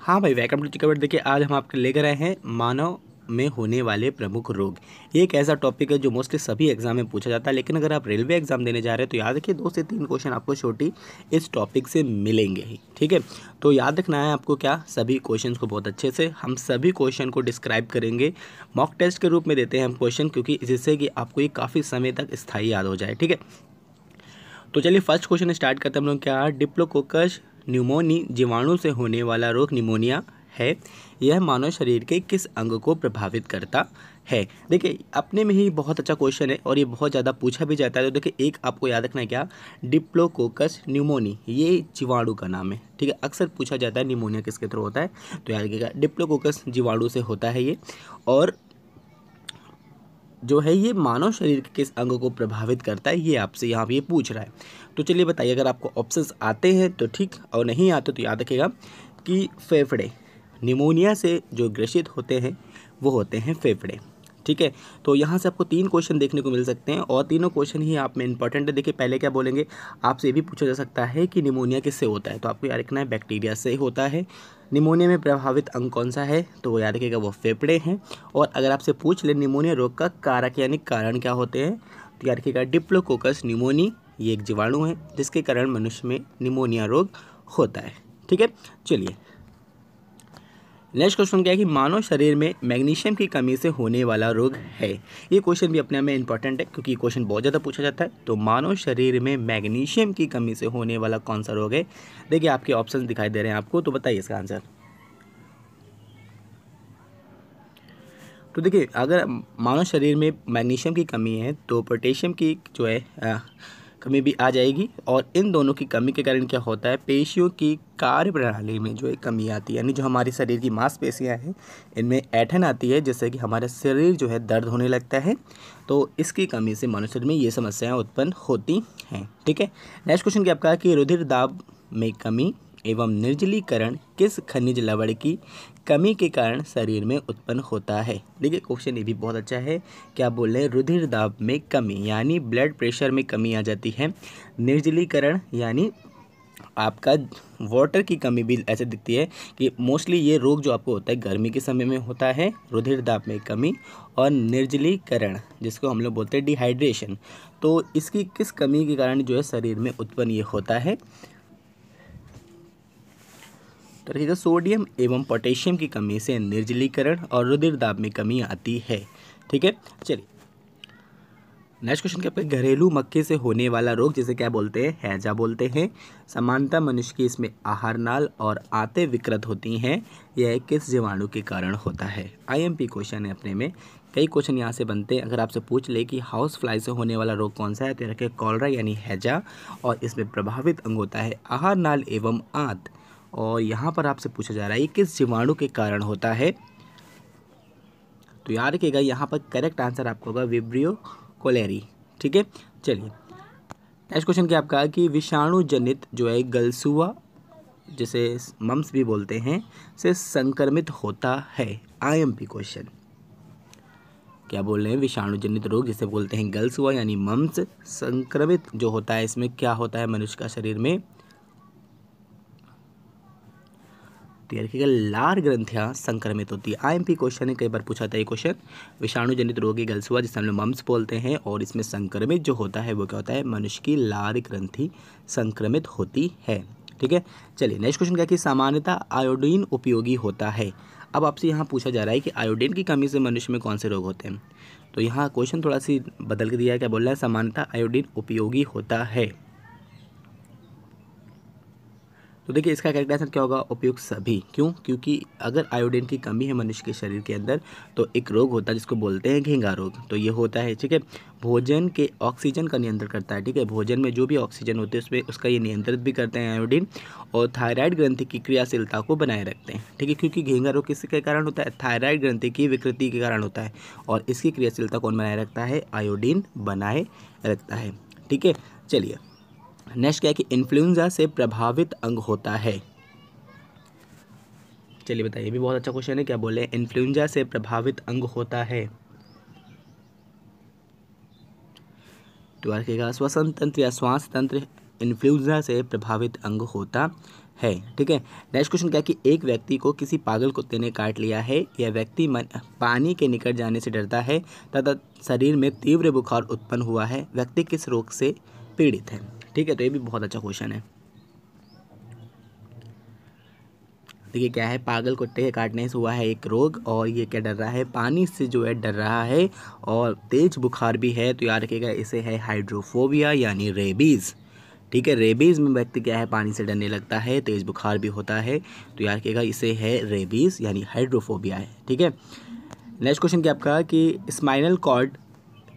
हाँ भाई, welcome to chicken. देखिए आज हम आपके लेकर आए हैं मानव में होने वाले प्रमुख रोग। ये एक ऐसा टॉपिक है जो मोस्टली सभी एग्जाम में पूछा जाता है, लेकिन अगर आप रेलवे एग्जाम देने जा रहे हैं तो याद रखिए 2 से 3 क्वेश्चन आपको छोटी इस टॉपिक से मिलेंगे ही। ठीक है, तो याद रखना है आपको क्या, सभी क्वेश्चन को बहुत अच्छे से हम सभी क्वेश्चन को डिस्क्राइब करेंगे। मॉक टेस्ट के रूप में देते हैं हम क्वेश्चन, क्योंकि जिससे कि आपको ये काफ़ी समय तक स्थायी याद हो जाए। ठीक है, तो चलिए फर्स्ट क्वेश्चन स्टार्ट करते हैं हम लोग। क्या डिप्लोकोकस न्यूमोनी जीवाणु से होने वाला रोग निमोनिया है, यह मानव शरीर के किस अंग को प्रभावित करता है? देखिए अपने में ही बहुत अच्छा क्वेश्चन है और ये बहुत ज़्यादा पूछा भी जाता है। तो देखिए एक आपको याद रखना है क्या, डिप्लोकोकस न्यूमोनी ये जीवाणु का नाम है। ठीक है, अक्सर पूछा जाता है निमोनिया किसके थ्रू होता है, तो याद रखिएगा डिप्लोकोकस जीवाणु से होता है ये। और जो है ये मानव शरीर के किस अंग को प्रभावित करता है, ये आपसे यहाँ पे ये पूछ रहा है। तो चलिए बताइए, अगर आपको ऑप्शंस आते हैं तो ठीक, और नहीं आते तो याद रखिएगा कि फेफड़े, निमोनिया से जो ग्रसित होते हैं वो होते हैं फेफड़े। ठीक है, तो यहाँ से आपको 3 क्वेश्चन देखने को मिल सकते हैं और तीनों क्वेश्चन ही आप में इंपॉर्टेंट है। देखिए पहले क्या बोलेंगे, आपसे ये भी पूछा जा सकता है कि निमोनिया किससे होता है, तो आपको याद रखना है बैक्टीरिया से होता है। निमोनिया में प्रभावित अंग कौन सा है, तो वो याद रखिएगा वो फेफड़े हैं। और अगर आपसे पूछ ले निमोनिया रोग का कारक यानी कारण क्या होते हैं, तो याद रखिएगा डिप्लोकोकस न्यूमोनी ये एक जीवाणु है जिसके कारण मनुष्य में निमोनिया रोग होता है। ठीक है, चलिए नेक्स्ट क्वेश्चन क्या है कि मानव शरीर में मैग्नीशियम की कमी से होने वाला रोग है। ये क्वेश्चन भी अपने में इंपॉर्टेंट है क्योंकि क्वेश्चन बहुत ज़्यादा पूछा जाता है। तो मानव शरीर में मैग्नीशियम की कमी से होने वाला कौन सा रोग है? देखिए आपके ऑप्शन दिखाई दे रहे हैं आपको, तो बताइए इसका आंसर। तो देखिए अगर मानव शरीर में मैग्नीशियम की कमी है तो पोटेशियम की जो है कमी भी आ जाएगी। और इन दोनों की कमी के कारण क्या होता है, पेशियों की कार्य प्रणाली में जो है कमी आती है, यानी जो हमारी शरीर की मांसपेशियां हैं इनमें ऐंठन आती है, जिससे कि हमारा शरीर जो है दर्द होने लगता है। तो इसकी कमी से मानव शरीर में ये समस्याएं उत्पन्न होती हैं। ठीक है, नेक्स्ट क्वेश्चन क्या आपका कि रुधिर दाब में कमी एवं निर्जलीकरण किस खनिज लवण की कमी के कारण शरीर में उत्पन्न होता है? देखिए क्वेश्चन ये भी बहुत अच्छा है। क्या बोल रहे हैं, रुधिर दाब में कमी यानी ब्लड प्रेशर में कमी आ जाती है। निर्जलीकरण यानी आपका वाटर की कमी भी ऐसे दिखती है कि मोस्टली ये रोग जो आपको होता है गर्मी के समय में होता है। रुधिर दाब में कमी और निर्जलीकरण जिसको हम लोग बोलते हैं डिहाइड्रेशन, तो इसकी किस कमी के कारण जो है शरीर में उत्पन्न ये होता है? तो रखिएगा सोडियम एवं पोटेशियम की कमी से निर्जलीकरण और रुधिर दाब में कमी आती है। ठीक है, चलिए नेक्स्ट क्वेश्चन क्या, घरेलू मक्खी से होने वाला रोग जिसे क्या बोलते हैं, हैजा बोलते हैं। सामान्यतः मनुष्य की इसमें आहार नाल और आंतें विकृत होती हैं, यह किस जीवाणु के कारण होता है? आईएमपी क्वेश्चन है अपने में, कई क्वेश्चन यहाँ से बनते हैं। अगर आपसे पूछ ले कि हाउस फ्लाई से होने वाला रोग कौन सा है, तो रखे कॉलरा यानी हैजा, और इसमें प्रभावित अंग होता है आहार नाल एवं आंत। और यहाँ पर आपसे पूछा जा रहा है ये किस जीवाणु के कारण होता है, तो याद रखिएगा यहाँ पर करेक्ट आंसर आपको होगा विब्रियो कोलेरी। ठीक है, चलिए नेक्स्ट क्वेश्चन क्या आपका कि विषाणु जनित जो है गलसुआ जिसे मम्स भी बोलते हैं से संक्रमित होता है। आईएमपी क्वेश्चन, क्या बोल रहे हैं, विषाणु जनित रोग जिसे बोलते हैं गलसुआ यानी मम्स संक्रमित जो होता है, इसमें क्या होता है मनुष्य का शरीर में, तो याद रखिएगा लार ग्रंथियां संक्रमित होती है। आईएमपी क्वेश्चन है, कई बार पूछा था ये क्वेश्चन। विषाणु जनित रोगी गलसुआ जिसे हम लोग मम्स बोलते हैं, और इसमें संक्रमित जो होता है वो क्या होता है, मनुष्य की लार ग्रंथि संक्रमित होती है। ठीक है, चलिए नेक्स्ट क्वेश्चन क्या कि सामान्यतः आयोडीन उपयोगी होता है। अब आपसे यहाँ पूछा जा रहा है कि आयोडीन की कमी से मनुष्य में कौन से रोग होते हैं, तो यहाँ क्वेश्चन थोड़ा सी बदल के दिया है। क्या बोल रहा है, सामान्यतः आयोडीन उपयोगी होता है। तो देखिए इसका करेक्ट आंसर क्या होगा, उपयुक्त सभी। क्यों, क्योंकि अगर आयोडीन की कमी है मनुष्य के शरीर के अंदर तो एक रोग होता है जिसको बोलते हैं घेंगा रोग, तो ये होता है। ठीक है, भोजन के ऑक्सीजन का नियंत्रण करता है। ठीक है, भोजन में जो भी ऑक्सीजन होते हैं उसमें उसका ये नियंत्रित भी करते हैं आयोडीन, और थायराइड ग्रंथि की क्रियाशीलता को बनाए रखते हैं। ठीक है, क्योंकि घेंगा रोग किसके कारण होता है, थायराइड ग्रंथि की विकृति के कारण होता है, और इसकी क्रियाशीलता कौन बनाए रखता है, आयोडीन बनाए रखता है। ठीक है, चलिए नेक्स्ट क्या है कि इन्फ्लुएंजा से प्रभावित अंग होता है। चलिए बताइए, ये भी बहुत अच्छा क्वेश्चन है। क्या बोले, इन्फ्लुएंजा से प्रभावित अंग होता है, तो रखिएगा श्वसन तंत्र या श्वास तंत्र इन्फ्लुएंजा से प्रभावित अंग होता है। ठीक है, नेक्स्ट क्वेश्चन क्या है कि एक व्यक्ति को किसी पागल कुत्ते ने काट लिया है। यह व्यक्ति पानी के निकट जाने से डरता है तथा शरीर में तीव्र बुखार उत्पन्न हुआ है। व्यक्ति किस रोग से पीड़ित है? ठीक है, तो ये भी बहुत अच्छा क्वेश्चन है। देखिए क्या है, पागल कुत्ते के काटने से हुआ है एक रोग, और ये क्या डर रहा है, पानी से जो है डर रहा है, और तेज बुखार भी है। तो याद रखिएगा इसे है हाइड्रोफोबिया यानी रेबीज़। ठीक है, रेबीज़ में व्यक्ति क्या है, पानी से डरने लगता है, तेज बुखार भी होता है। तो याद रखिएगा इसे है रेबीज़ यानी हाइड्रोफोबिया है। ठीक है, नेक्स्ट क्वेश्चन क्या आपका कि स्पाइनल कॉर्ड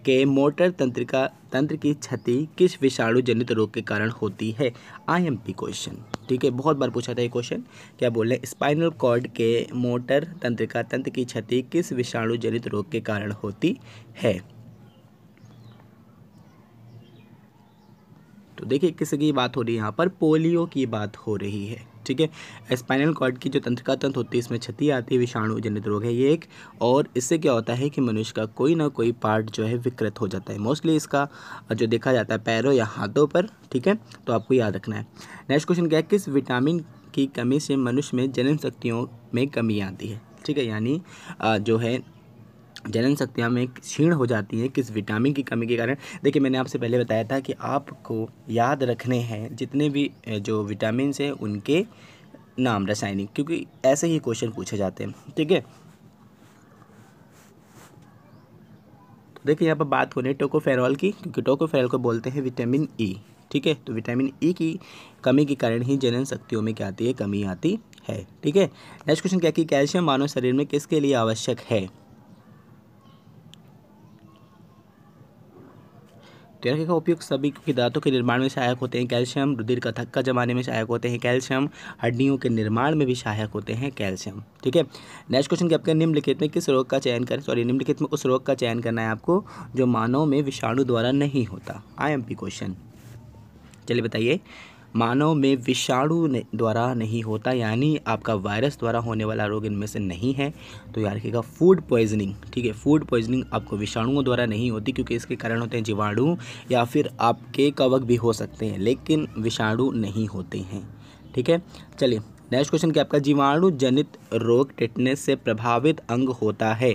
के मोटर तंत्र की क्षति किस विषाणु जनित रोग के कारण होती है? IMP question. ठीक है, बहुत बार पूछा था ये क्वेश्चन। क्या बोल रहे हैं, स्पाइनल कॉर्ड के मोटर तंत्र की क्षति किस विषाणु जनित रोग के कारण होती है? तो देखिए किसकी बात हो रही है यहाँ पर, पोलियो की बात हो रही है। ठीक है, स्पाइनल कॉर्ड की जो तंत्र होती है इसमें क्षति आती है, विषाणु जनित रोग है ये एक, और इससे क्या होता है कि मनुष्य का कोई ना कोई पार्ट जो है विकृत हो जाता है। मोस्टली इसका जो देखा जाता है पैरों या हाथों पर। ठीक है, तो आपको याद रखना है। नेक्स्ट क्वेश्चन क्या है, किस विटामिन की कमी से मनुष्य में जनन शक्तियों में कमी आती है? ठीक है, यानी जो है जनन शक्तियाँ में क्षीण हो जाती हैं किस विटामिन की कमी के कारण? देखिए मैंने आपसे पहले बताया था कि आपको याद रखने हैं जितने भी जो विटामिन हैं उनके नाम रासायनिक, क्योंकि ऐसे ही क्वेश्चन पूछे जाते हैं। ठीक है, तो देखिए यहाँ पर बात हो रही है टोकोफेरॉल की, क्योंकि टोकोफेरॉल को बोलते हैं विटामिन ई। ठीक है, तो विटामिन ई की कमी के कारण ही जनन शक्तियों में क्या आती है, कमी आती है। ठीक है, नेक्स्ट क्वेश्चन क्या कि कैल्शियम मानव शरीर में किसके लिए आवश्यक है? कैल्शियम का उपयोग सभी क्योंकि दांतों के निर्माण में सहायक होते हैं कैल्शियम, रुधिर का थक्का जमाने में सहायक होते हैं कैल्शियम, हड्डियों के निर्माण में भी सहायक होते हैं कैल्शियम। ठीक है, नेक्स्ट क्वेश्चन क्या आपका, निम्नलिखित में किस रोग का चयन करें, निम्नलिखित में उस रोग का चयन करना है आपको जो मानव में विषाणु द्वारा नहीं होता। IMP question. चलिए बताइए, मानव में विषाणु द्वारा नहीं होता यानी आपका वायरस द्वारा होने वाला रोग इनमें से नहीं है। तो याद रखिएगा फूड पॉइजनिंग। ठीक है, फूड पॉइजनिंग आपको विषाणुओं द्वारा नहीं होती, क्योंकि इसके कारण होते हैं जीवाणु या फिर आपके कवक भी हो सकते हैं, लेकिन विषाणु नहीं होते हैं। ठीक है, चलिए नेक्स्ट क्वेश्चन क्या आपका, जीवाणु जनित रोग टेटनस से प्रभावित अंग होता है?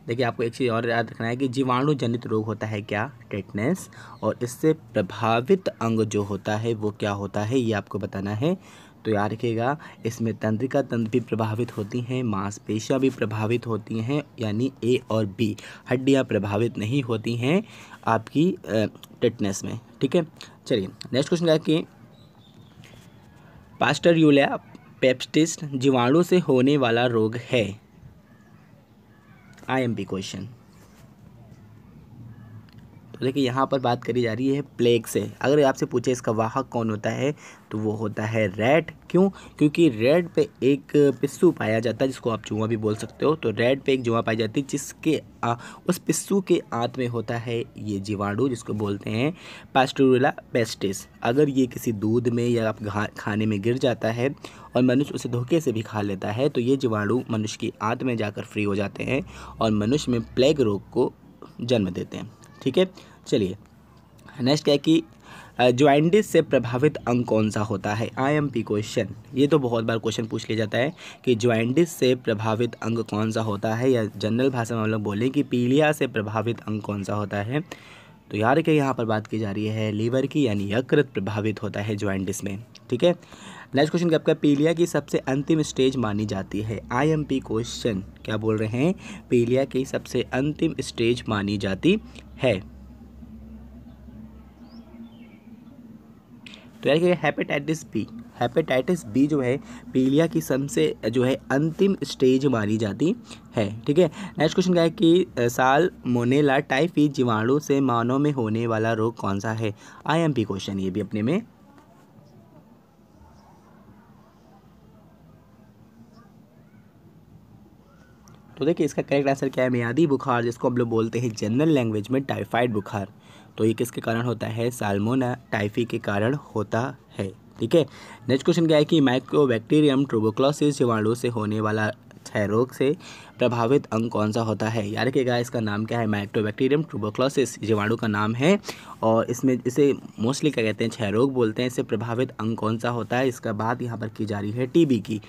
देखिए आपको एक चीज़ और याद रखना है कि जीवाणु जनित रोग होता है क्या, टेटनस, और इससे प्रभावित अंग जो होता है वो क्या होता है, ये आपको बताना है। तो याद रखिएगा इसमें तंत्रिका तंत्र भी प्रभावित होती हैं, मांसपेशियां भी प्रभावित होती हैं, यानी A और B, हड्डियां प्रभावित नहीं होती हैं आपकी टेटनस में। ठीक है, चलिए नेक्स्ट क्वेश्चन है कि पास्टरयूलिया पेस्टिस जीवाणु से होने वाला रोग है? IMP question. तो देखिए यहाँ पर बात करी जा रही है प्लेग से। अगर आपसे पूछे इसका वाहक कौन होता है तो वो होता है रैट। क्यों? क्योंकि रैट पे एक पिस्सू पाया जाता है जिसको आप चूहा भी बोल सकते हो। तो रैट पे एक चूहा पाई जाती है जिसके उस पिस्सू के आंत में होता है ये जीवाणु जिसको बोलते हैं पास्टरयूलिया पेस्टिस। अगर ये किसी दूध में या आप खाने में गिर जाता है और मनुष्य उसे धोखे से भी खा लेता है तो ये जीवाणु मनुष्य की आंत में जाकर फ्री हो जाते हैं और मनुष्य में प्लेग रोग को जन्म देते हैं। ठीक है, चलिए नेक्स्ट क्या है कि ज्वाइंटिस से प्रभावित अंग कौन सा होता है? IMP question. ये तो बहुत बार क्वेश्चन पूछ लिया जाता है कि ज्वाइंटिस से प्रभावित अंग कौन सा होता है, या जनरल भाषा में हम लोग बोलें कि पीलिया से प्रभावित अंग कौन सा होता है। तो यार कि यहाँ पर बात की जा रही है लीवर की, यानी यकृत प्रभावित होता है ज्वाइंटिस में। ठीक है, नेक्स्ट क्वेश्चन क्या आपका, पीलिया की सबसे अंतिम स्टेज मानी जाती है? IMP question. क्या बोल रहे हैं? पीलिया की सबसे अंतिम स्टेज मानी जाती है। तो यार हेपेटाइटिस बी जो है पीलिया की सबसे जो है अंतिम स्टेज मानी जाती है। ठीक है, नेक्स्ट क्वेश्चन क्या है कि साल्मोनेला टाइफी जीवाणु से मानव में होने वाला रोग कौन सा है? IMP क्वेश्चन ये भी अपने में। तो देखिए इसका करेक्ट आंसर क्या है, मियादी बुखार, जिसको हम लोग बोलते हैं जनरल लैंग्वेज में टाइफाइड बुखार। तो ये किसके कारण होता है? साल्मोनेला टाइफी के कारण होता है। ठीक है, नेक्स्ट क्वेश्चन क्या है कि माइकोबैक्टीरियम ट्यूबरकुलोसिस जीवाणु से होने वाला क्षय रोग से प्रभावित अंग कौन सा होता है? याद रखिएगा, इसका नाम क्या है? माइकोबैक्टीरियम ट्यूबरक्लोसिस जीवाणु का नाम है। और इसमें इसे मोस्टली क्या कहते हैं? क्षय रोग बोलते हैं। इससे प्रभावित अंग कौन सा होता है? इसका बात यहाँ पर की जा रही है टीबी की।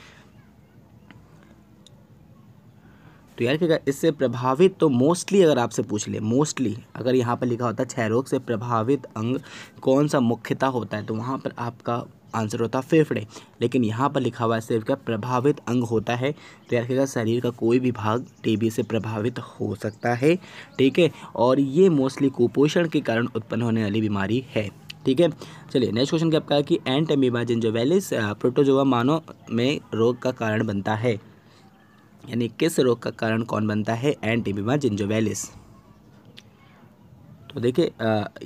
तो यार क्या इससे प्रभावित, तो मोस्टली अगर आपसे पूछ ले, मोस्टली अगर यहाँ पर लिखा होता है क्षय रोग से प्रभावित अंग कौन सा मुख्यतः होता है, तो वहाँ पर आपका आंसर होता है फेफड़े। लेकिन यहाँ पर लिखा हुआ है सिर्फ क्या प्रभावित अंग होता है। तो यार क्या शरीर का कोई भी भाग टीबी से प्रभावित हो सकता है, ठीक है। और ये मोस्टली कुपोषण के कारण उत्पन्न होने वाली बीमारी है, ठीक है। चलिए नेक्स्ट क्वेश्चन क्या आपका है कि एंट अमीबा जिंजोवेलिस प्रोटोजोआ मानव में रोग का कारण बनता है, यानी किस रोग का कारण कौन बनता है? एंट अमीबा जिंजोवेलिस। तो देखिए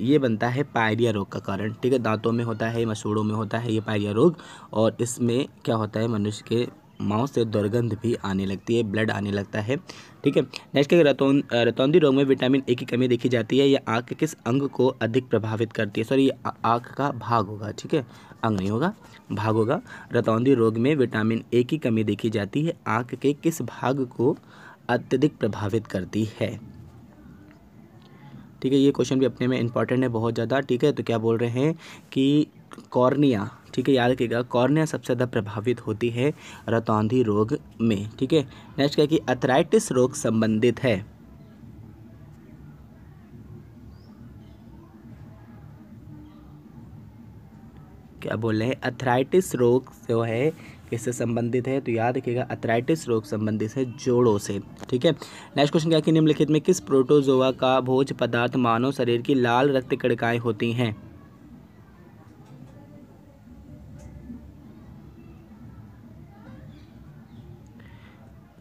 ये बनता है पायरिया रोग का कारण, ठीक है। दांतों में होता है, मसूड़ों में होता है ये पायरिया रोग। और इसमें क्या होता है, मनुष्य के मांस से दुर्गंध भी आने लगती है, ब्लड आने लगता है, ठीक है। नेक्स्ट क्या, रतौंधी रोग में विटामिन ए की कमी देखी जाती है। यह आँख के किस अंग को अधिक प्रभावित करती है? सॉरी, ये आँख का भाग होगा, ठीक है, अंग नहीं होगा, भाग होगा। रतौंधी रोग में विटामिन ए की कमी देखी जाती है, आँख के किस भाग को अत्यधिक प्रभावित करती है? ठीक है, ये क्वेश्चन भी अपने में इंपॉर्टेंट है बहुत ज़्यादा, ठीक है। तो क्या बोल रहे हैं कि कॉर्निया, ठीक है, याद रखिएगा, कॉर्निया सबसे ज़्यादा प्रभावित होती है रतौंधी रोग में, ठीक है। नेक्स्ट क्या कि अर्थराइटिस रोग संबंधित है, क्या बोल रहे हैं? अर्थराइटिस रोग जो है किससे संबंधित है? तो याद रखिएगा अर्थराइटिस रोग संबंधित है जोड़ों से, ठीक है। नेक्स्ट क्वेश्चन क्या कि निम्नलिखित में किस प्रोटोजोआ का भोज पदार्थ मानव शरीर की लाल रक्त कणिकाएं होती हैं?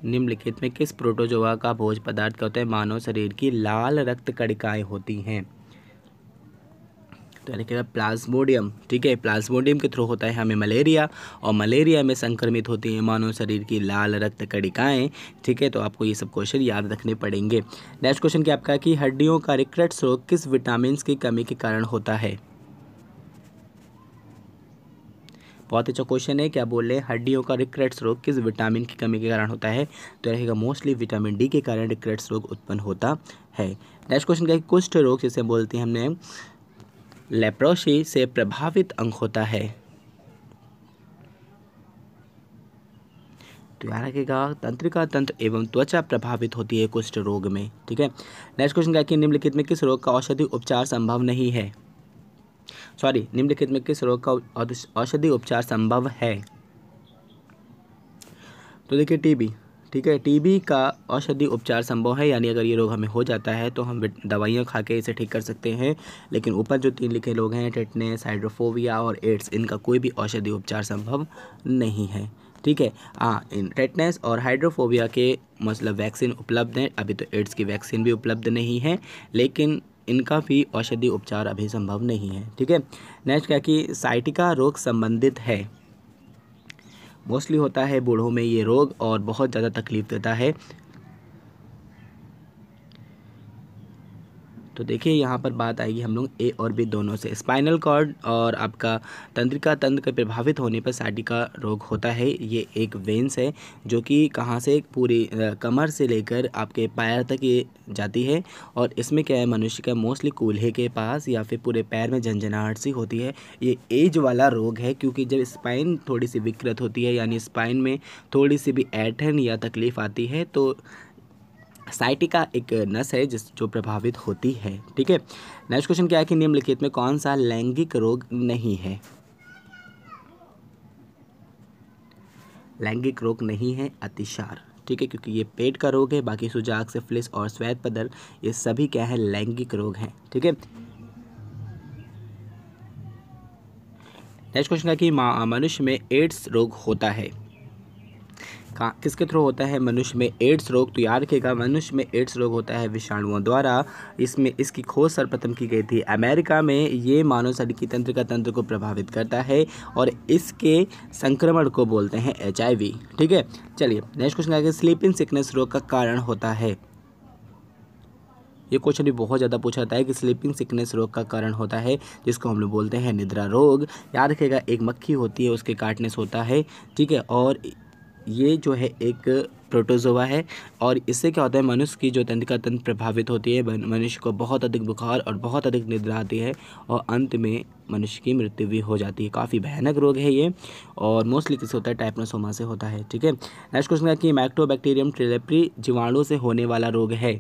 निम्नलिखित में किस प्रोटोजोआ का भोज पदार्थ क्या होता है? मानव शरीर की लाल रक्त कणिकाएं होती हैं। तो लिखेगा प्लाज्मोडियम, ठीक है। प्लाज्मोडियम के थ्रू होता है हमें मलेरिया, और मलेरिया में संक्रमित होती हैं मानव शरीर की लाल रक्त कणिकाएं, ठीक है। तो आपको ये सब क्वेश्चन याद रखने पड़ेंगे। नेक्स्ट क्वेश्चन क्या आपका कि हड्डियों का रिकेट्स रोग किस विटामिन की कमी के कारण होता है? बहुत अच्छा क्वेश्चन है। क्या बोल रहे हैं? हड्डियों का रिकेट्स रोग किस विटामिन की कमी के कारण होता है? तो रहेगा मोस्टली विटामिन डी के कारण रिकेट्स रोग उत्पन्न होता है। नेक्स्ट क्वेश्चन क्या है कुष्ठ रोग जिसे बोलते हैं हमने लेप्रोसी से प्रभावित अंग होता है? तो याद रखिएगा तंत्रिका तंत्र एवं त्वचा प्रभावित होती है कुष्ठ रोग में, ठीक है। नेक्स्ट क्वेश्चन क्या है कि निम्नलिखित में किस रोग का औषधि उपचार संभव नहीं है? सॉरी, निम्नलिखित में किस रोग का औषधि उपचार संभव है? तो देखिए टीबी, ठीक है, टीबी का औषधि उपचार संभव है, यानी अगर ये रोग हमें हो जाता है तो हम दवाइयाँ खा के इसे ठीक कर सकते हैं। लेकिन ऊपर जो 3 लिखे लोग हैं, टेटनेस, हाइड्रोफोबिया और एड्स, इनका कोई भी औषधि उपचार संभव नहीं है, ठीक है। हाँ, इन टेटनेस और हाइड्रोफोबिया के मतलब वैक्सीन उपलब्ध है, अभी तो एड्स की वैक्सीन भी उपलब्ध नहीं है, लेकिन इनका भी औषधि उपचार अभी संभव नहीं है, ठीक है। नेक्स्ट क्या कि साइटिका रोग संबंधित है, मोस्टली होता है बूढ़ों में ये रोग और बहुत ज़्यादा तकलीफ देता है। तो देखिए यहाँ पर बात आएगी हम लोग ए और बी दोनों से। स्पाइनल कॉर्ड और आपका तंत्रिका तंत्र के प्रभावित होने पर साइटिका रोग होता है। ये एक वेन्स है जो कि कहाँ से पूरी कमर से लेकर आपके पैर तक ये जाती है, और इसमें क्या है मनुष्य का मोस्टली कूल्हे के पास या फिर पूरे पैर में झंझनाहट सी होती है। ये एज वाला रोग है क्योंकि जब स्पाइन थोड़ी सी विकृत होती है, यानी स्पाइन में थोड़ी सी भी ऐंठन या तकलीफ आती है, तो साइटिका एक नस है जो प्रभावित होती है, ठीक है। नेक्स्ट क्वेश्चन क्या है कि निम्नलिखित में कौन सा लैंगिक रोग नहीं है? लैंगिक रोग नहीं है अतिसार, ठीक है, क्योंकि ये पेट का रोग है। बाकी सुजाक, सिफिलिस और श्वेत पदर ये सभी क्या है? लैंगिक रोग हैं, ठीक है। नेक्स्ट क्वेश्चन है कि मनुष्य में एड्स रोग होता है, किसके थ्रू होता है मनुष्य में एड्स रोग? तो याद रखिएगा मनुष्य में एड्स रोग होता है विषाणुओं द्वारा। इसकी खोज सर्वप्रथम की गई थी अमेरिका में। ये मानव शरीर की तंत्रिका तंत्र को प्रभावित करता है और इसके संक्रमण को बोलते हैं HIV, ठीक है। चलिए नेक्स्ट क्वेश्चन है स्लीपिंग सिकनेस रोग का कारण होता है। ये क्वेश्चन भी बहुत ज़्यादा पूछा जाता है कि स्लीपिंग सिकनेस रोग का कारण होता है, जिसको हम लोग बोलते हैं निद्रा रोग। याद रखिएगा एक मक्खी होती है, उसके काटने से होता है, ठीक है। और ये जो है एक प्रोटोजोआ है और इससे क्या होता है, मनुष्य की जो तंत्रिका तंत्र प्रभावित होती है, मनुष्य को बहुत अधिक बुखार और बहुत अधिक निद्रा आती है और अंत में मनुष्य की मृत्यु भी हो जाती है। काफ़ी भयानक रोग है ये और मोस्टली किससे होता है, टाइपनोसोमा से होता है। ठीक है, नेक्स्ट क्वेश्चन है कि माइकोबैक्टीरियम ट्रिलेप्री जीवाणु से होने वाला रोग है।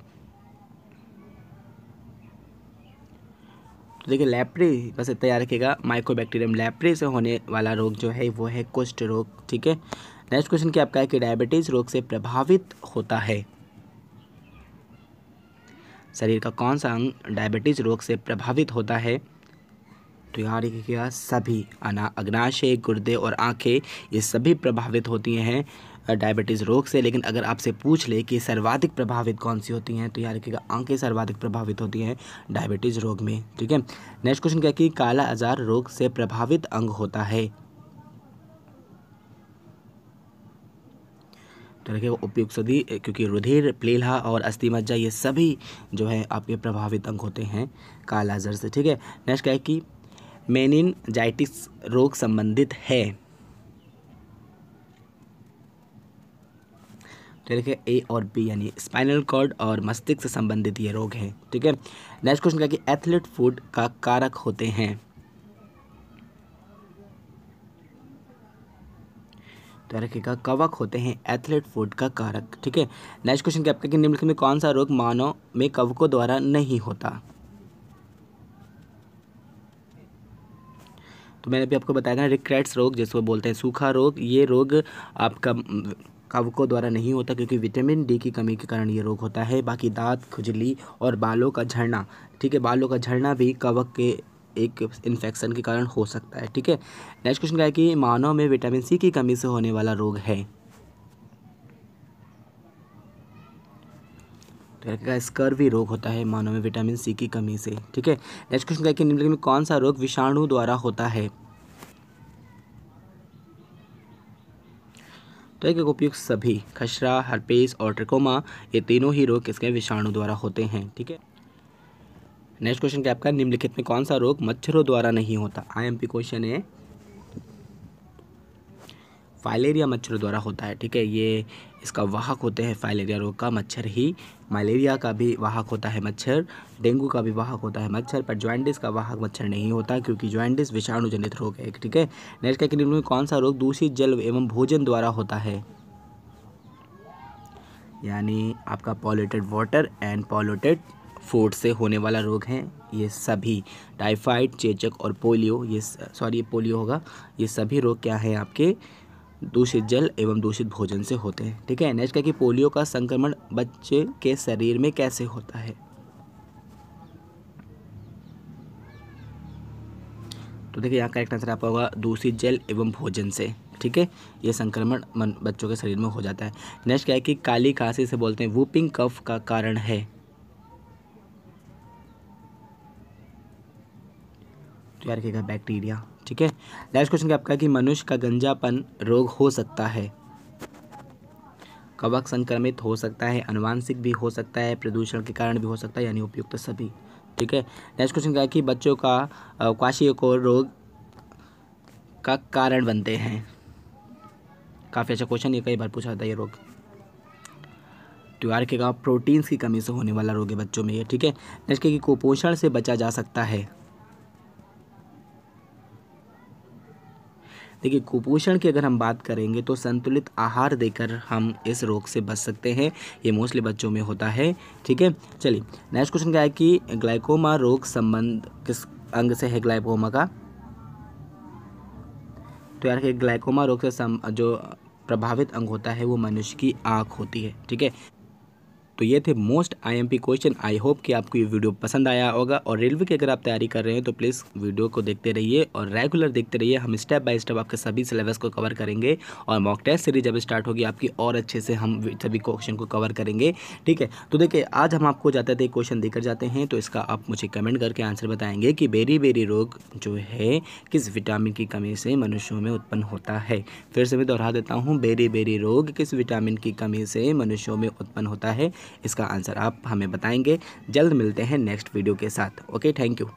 तो देखिए लैप्री, बस इतना याद रखिएगा, माइकोबैक्टीरियम लैप्री से होने वाला रोग जो है वो है कुष्ठ रोग। ठीक है, नेक्स्ट क्वेश्चन क्या आपका है कि डायबिटीज रोग से प्रभावित होता है। शरीर का कौन सा अंग डायबिटीज रोग से प्रभावित होता है? तो यहाँ देखिएगा सभी अग्नाशय, गुर्दे और आंखें ये सभी प्रभावित होती हैं डायबिटीज़ रोग से। लेकिन अगर आपसे पूछ ले कि सर्वाधिक प्रभावित कौन सी होती हैं, तो याद रखिएगा आंखें सर्वाधिक प्रभावित होती हैं डायबिटीज़ रोग में। ठीक है, नेक्स्ट क्वेश्चन क्या कि काला आजार रोग से प्रभावित अंग होता है। तो देखिए उपयुक्त सदी, क्योंकि रुधिर, प्लीहा और अस्थि मज्जा ये सभी जो है आपके प्रभावित अंग होते हैं काला आजार से। ठीक है, नेक्स्ट क्या है कि मेनिनजाइटिस रोग संबंधित है। तो देखिए ए और बी यानी स्पाइनल कॉर्ड और मस्तिष्क से संबंधित ये रोग है। ठीक है, नेक्स्ट क्वेश्चन क्या कि एथलीट फूड का कारक होते हैं। तो रखिएगा कवक होते हैं एथलीट फूड का कारक। ठीक है, नेक्स्ट क्वेश्चन क्या आपका कि निम्नलिखित में कौन सा रोग मानव में कवकों द्वारा नहीं होता। तो मैंने अभी आपको बताया था रिकेट्स रोग जिसको बोलते हैं सूखा रोग, ये रोग आपका कवकों द्वारा नहीं होता क्योंकि विटामिन डी की कमी के कारण ये रोग होता है। बाकी दांत, खुजली और बालों का झड़ना, ठीक है, बालों का झड़ना भी कवक के एक इन्फेक्शन के कारण हो सकता है। ठीक है, नेक्स्ट क्वेश्चन क्या है कि मानव में विटामिन सी की कमी से होने वाला रोग है। तो स्कर्वी रोग होता है मानव में विटामिन सी की कमी से। ठीक है, नेक्स्ट क्वेश्चन क्या है कि निम्नलिखित में कौन सा रोग विषाणु द्वारा होता है। तो एक उपयुक्त सभी खसरा, हर्पेस और ट्रिकोमा ये तीनों ही रोग किसके विषाणु द्वारा होते हैं। ठीक है, नेक्स्ट क्वेश्चन क्या आपका निम्नलिखित में कौन सा रोग मच्छरों द्वारा नहीं होता। आईएमपी क्वेश्चन है, फाइलेरिया मच्छरों द्वारा होता है। ठीक है, ये इसका वाहक होते हैं फाइलेरिया रोग का मच्छर ही। मलेरिया का भी वाहक होता है मच्छर, डेंगू का भी वाहक होता है मच्छर, पर जॉइंटिस का वाहक मच्छर नहीं होता क्योंकि जॉइंटिस विषाणु जनित रोग है। ठीक है, नेक्स्ट क्या कि निम्न में कौन सा रोग दूषित जल एवं भोजन द्वारा होता है। यानी आपका polluted water and polluted food से होने वाला रोग है ये सभी। टाइफाइड, चेचक और पोलियो, ये पोलियो होगा, ये सभी रोग क्या है आपके दूषित जल एवं दूषित भोजन से होते हैं। ठीक है, नेक्स्ट क्या कि पोलियो का संक्रमण बच्चे के शरीर में कैसे होता है। तो देखिए यहाँ करेक्ट आंसर आपका होगा दूषित जल एवं भोजन से। ठीक है, ये संक्रमण बच्चों के शरीर में हो जाता है। नेक्स्ट क्या है कि काली खांसी से बोलते हैं वूपिंग कफ का कारण है। तो याद रखिएगा बैक्टीरिया। ठीक है, नेक्स्ट क्वेश्चन क्या आपका कि मनुष्य का गंजापन रोग हो सकता है। कवक संक्रमित हो सकता है, अनुवांशिक भी हो सकता है, प्रदूषण के कारण भी हो सकता है, यानी उपयुक्त सभी। ठीक है, नेक्स्ट क्वेश्चन क्या है कि बच्चों का क्वाशियोकोर रोग का कारण बनते हैं। काफ़ी अच्छा क्वेश्चन, ये कई बार पूछा था ये रोग। तो याद रखिएगा प्रोटीन्स की कमी से होने वाला रोग है बच्चों में ये। ठीक है, नेक्स्ट क्या कि कुपोषण से बचा जा सकता है। देखिए कुपोषण की अगर हम बात करेंगे तो संतुलित आहार देकर हम इस रोग से बच सकते हैं, ये मोस्टली बच्चों में होता है। ठीक है, चलिए नेक्स्ट क्वेश्चन क्या है कि ग्लाइकोमा रोग संबंध किस अंग से है ग्लाइकोमा का। तो यार कि ग्लाइकोमा रोग से जो प्रभावित अंग होता है वो मनुष्य की आँख होती है। ठीक है, तो ये थे most IMP question. I hope कि आपको ये वीडियो पसंद आया होगा और रेलवे की अगर आप तैयारी कर रहे हैं तो प्लीज़ वीडियो को देखते रहिए और रेगुलर देखते रहिए। हम स्टेप बाय स्टेप आपके सभी सिलेबस को कवर करेंगे और मॉक टेस्ट सीरीज जब स्टार्ट होगी आपकी और अच्छे से हम सभी क्वेश्चन को कवर करेंगे। ठीक है, तो देखिए आज हम आपको जाते थे क्वेश्चन देकर जाते हैं, तो इसका आप मुझे कमेंट करके आंसर बताएंगे कि बेरी बेरी रोग जो है किस विटामिन की कमी से मनुष्यों में उत्पन्न होता है। फिर से मैं दोहरा देता हूँ, बेरी बेरी रोग किस विटामिन की कमी से मनुष्यों में उत्पन्न होता है, इसका आंसर आप हमें बताएंगे। जल्द मिलते हैं नेक्स्ट वीडियो के साथ। Okay, thank you.